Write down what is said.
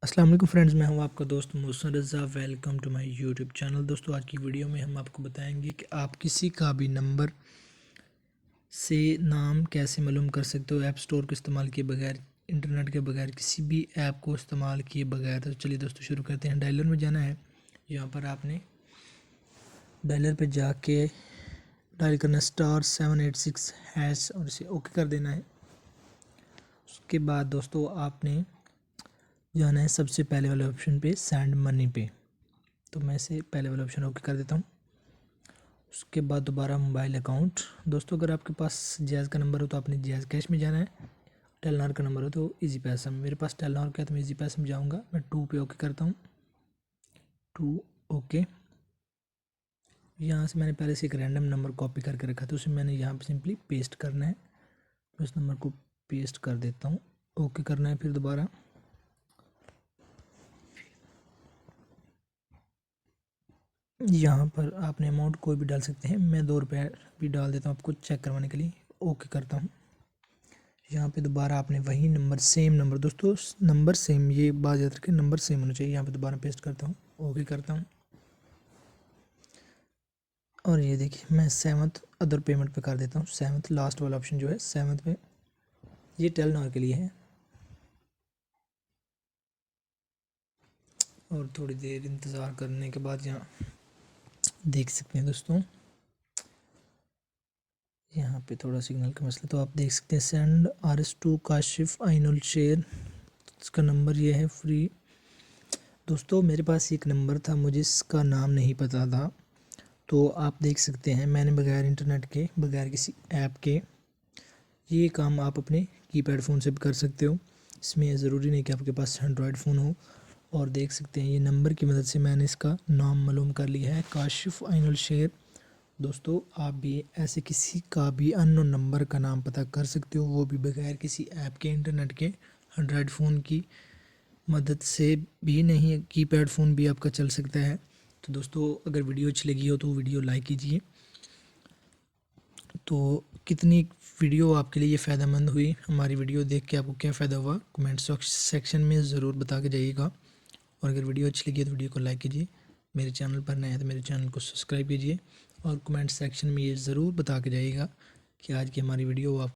अस्सलाम वालेकुम फ्रेंड्स, मैं हूं आपका दोस्त Mohsin Raza. Welcome to my YouTube channel. दोस्तों, आज की वीडियो में हम आपको बताएंगे कि आप किसी का भी नंबर से नाम कैसे मालूम कर सकते हो ऐप स्टोर को इस्तेमाल किए बगैर, इंटरनेट के बगैर, किसी भी ऐप को इस्तेमाल किए बगैर। तो चलिए दोस्तों शुरू करते हैं। डायलर में जाना है। यहाँ पर आपने डायलर पे जाके डायल करना *786# और इसे ओके कर देना है। उसके बाद दोस्तों आपने जाना है सबसे पहले वाले ऑप्शन पे, सेंड मनी पे। तो मैं इसे पहले वाला ऑप्शन ओके कर देता हूँ। उसके बाद दोबारा मोबाइल अकाउंट। दोस्तों, अगर आपके पास जैज़ का नंबर हो तो आपने जैज़ कैश में जाना है। टेलनॉर का नंबर हो तो इजी पैसा में। मेरे पास टेलनॉर का है तो मैं इजी पैसा में जाऊँगा। मैं 2 पे ओके करता हूँ। 2 ओके। यहाँ से मैंने पहले से एक रैंडम नंबर कॉपी करके रखा था, उसे मैंने यहाँ पे सिंपली पेस्ट करना है। तो इस नंबर को पेस्ट कर देता हूँ। ओके करना है। फिर दोबारा यहाँ पर आपने अमाउंट कोई भी डाल सकते हैं। मैं 2 रुपये भी डाल देता हूँ आपको चेक करवाने के लिए। ओके करता हूँ। यहाँ पे दोबारा आपने वही नंबर, सेम नंबर, दोस्तों नंबर सेम, ये बात याद रखें, नंबर सेम होना चाहिए। यहाँ पे दोबारा पेस्ट करता हूँ, ओके करता हूँ। और ये देखिए, मैं 7th अदर पेमेंट पे कर देता हूँ। 7th लास्ट वाला ऑप्शन जो है 7th पे, ये टेलनॉर के लिए है। और थोड़ी देर इंतज़ार करने के बाद यहाँ देख सकते हैं दोस्तों, यहाँ पे थोड़ा सिग्नल का मसला, तो आप देख सकते हैं सेंड RS2 काशिफ आइनुल शेर। इसका नंबर ये है फ्री। दोस्तों, मेरे पास एक नंबर था, मुझे इसका नाम नहीं पता था। तो आप देख सकते हैं, मैंने बगैर इंटरनेट के, बगैर किसी ऐप के, ये काम आप अपने कीपैड फ़ोन से भी कर सकते हो। इसमें ज़रूरी नहीं कि आपके पास एंड्रॉयड फ़ोन हो। और देख सकते हैं, ये नंबर की मदद से मैंने इसका नाम मालूम कर लिया है, काशिफ आइनुल शेर। दोस्तों, आप भी ऐसे किसी का भी अननोन नंबर का नाम पता कर सकते हो, वो भी बगैर किसी ऐप के, इंटरनेट के, एंड्रॉयड फ़ोन की मदद से भी नहीं, कीपैड फ़ोन भी आपका चल सकता है। तो दोस्तों, अगर वीडियो अच्छी लगी हो तो वीडियो लाइक कीजिए। तो कितनी वीडियो आपके लिए ये फ़ायदेमंद हुई, हमारी वीडियो देख के आपको क्या फ़ायदा हुआ, कमेंट सेक्शन में ज़रूर बता के जाइएगा। और अगर वीडियो अच्छी लगी है तो वीडियो को लाइक कीजिए। मेरे चैनल पर नए हैं तो मेरे चैनल को सब्सक्राइब कीजिए। और कमेंट सेक्शन में ये ज़रूर बता के जाइएगा कि आज की हमारी वीडियो आप